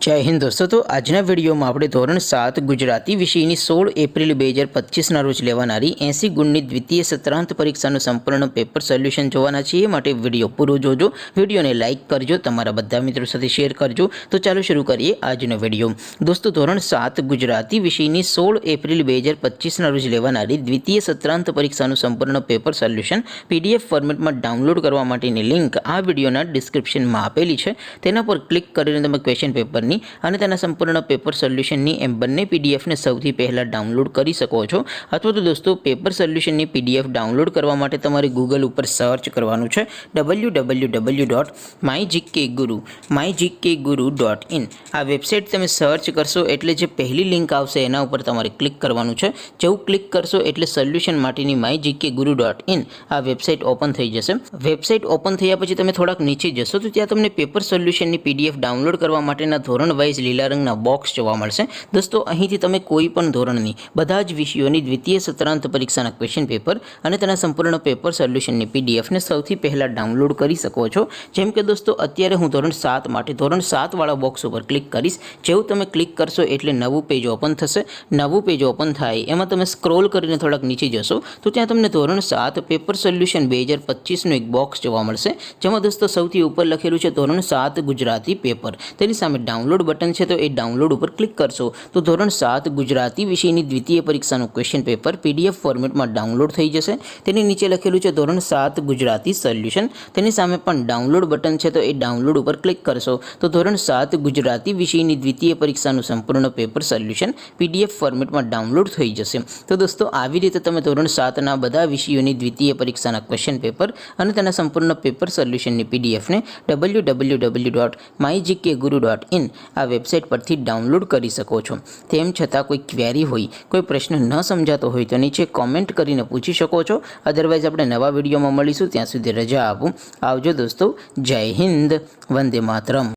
जय हिंद दोस्तों। तो आजना वीडियो में આપણે ધોરણ 7 ગુજરાતી વિષયની 16 એપ્રિલ 2025 ના રોજ લેવાનારી 80 ગુણની દ્વિતીય સત્રાંત પરીક્ષાનું સંપૂર્ણ પેપર સોલ્યુશન જોવાના છીએ। માટે વિડિયો પૂરો જોજો, વિડિયોને લાઈક કરજો, તમારા બધા મિત્રો સાથે શેર કરજો। તો ચાલો શરૂ કરીએ આજનો વિડિયો। દોસ્તો ધોરણ 7 ગુજરાતી વિષયની 16 એપ્રિલ 2025 ના રોજ લેવાનારી દ્વિતીય સત્રાંત પરીક્ષાનું સંપૂર્ણ પેપર સોલ્યુશન PDF ફોર્મેટમાં ડાઉનલોડ કરવા માટેની લિંક આ વિડિયોના ડિસ્ક્રિપ્શનમાં આપેલી છે। તેના પર ક્લિક કરીને તમે ક્વેશ્ચન પેપર અને તેના સંપૂર્ણ પેપર સોલ્યુશનની એમ બંને પીડીએફને સૌથી પહેલાં ડાઉનલોડ કરી શકો છો। અથવા તો દોસ્તો પેપર સોલ્યુશનની પીડીએફ ડાઉનલોડ કરવા માટે તમારે ગૂગલ ઉપર સર્ચ કરવાનું છે www.mygkguru.in। આ વેબસાઇટ તમે સર્ચ કરશો એટલે જે પહેલી લિંક આવશે એના ઉપર તમારે ક્લિક કરવાનું છે। જેવું ક્લિક કરશો એટલે સોલ્યુશન માટેની mygkguru.in આ વેબસાઇટ ઓપન થઈ જશે। વેબસાઇટ ઓપન થયા પછી તમે થોડાક નીચે જશો તો ત્યાં તમને પેપર સોલ્યુશનની પીડીએફ ડાઉનલોડ કરવા માટેના ધોરણ વાઇઝ લીલા રંગના બોક્સ જોવા મળશે। દોસ્તો અહીંથી તમે કોઈ પણ ધોરણની બધા જ વિષયોની દ્વિતીય સત્રાંત પરીક્ષાના ક્વેશ્ચન પેપર અને તેના સંપૂર્ણ પેપર સોલ્યુશનની પીડીએફને સૌથી પહેલાં ડાઉનલોડ કરી શકો છો। જેમ કે દોસ્તો અત્યારે હું ધોરણ 7 માટે ધોરણ 7 વાળા બોક્સ ઉપર ક્લિક કરીશ। જેવું તમે ક્લિક કરશો એટલે નવું પેજ ઓપન થશે। નવું પેજ ઓપન થાય એમાં તમે સ્ક્રોલ કરીને થોડાક નીચે જશો તો ત્યાં તમને ધોરણ 7 પેપર સોલ્યુશન 2025નું એક બોક્સ જોવા મળશે। જેમાં દોસ્તો સૌથી ઉપર લખેલું છે ધોરણ 7 ગુજરાતી પેપર। તેની સામે ડાઉનલોડ બટન છે, તો એ ડાઉનલોડ ઉપર ક્લિક કરશો તો ધોરણ 7 ગુજરાતી વિષયની દ્વિતીય પરીક્ષાનું ક્વેશ્ચન પેપર PDF ફોર્મેટમાં ડાઉનલોડ થઈ જશે। તેની નીચે લખેલું છે ધોરણ 7 ગુજરાતી સોલ્યુશન। તેની સામે પણ ડાઉનલોડ બટન છે, તો એ ડાઉનલોડ ઉપર ક્લિક કરશો તો ધોરણ 7 ગુજરાતી વિષયની દ્વિતીય પરીક્ષાનું સંપૂર્ણ પેપર સોલ્યુશન PDF ફોર્મેટમાં ડાઉનલોડ થઈ જશે। તો દોસ્તો આવી રીતે તમે ધોરણ 7ના બધા વિષયોની દ્વિતીય પરીક્ષાના ક્વેશ્ચન પેપર અને તેના સંપૂર્ણ પેપર સોલ્યુશનની પીડીએફને www.mygkguru.in આ વેબસાઇટ પરથી ડાઉનલોડ કરી શકો છો। તેમ છતાં કોઈ ક્વેરી હોય, કોઈ પ્રશ્ન ન સમજાતો હોય તો નીચે કોમેન્ટ કરીને પૂછી શકો છો। અધરવાઇઝ આપણે નવા વિડીયોમાં મળીશું, ત્યાં સુધી રજા આપું। આવજો દોસ્તો। જય હિન્દ, વંદે માતરમ।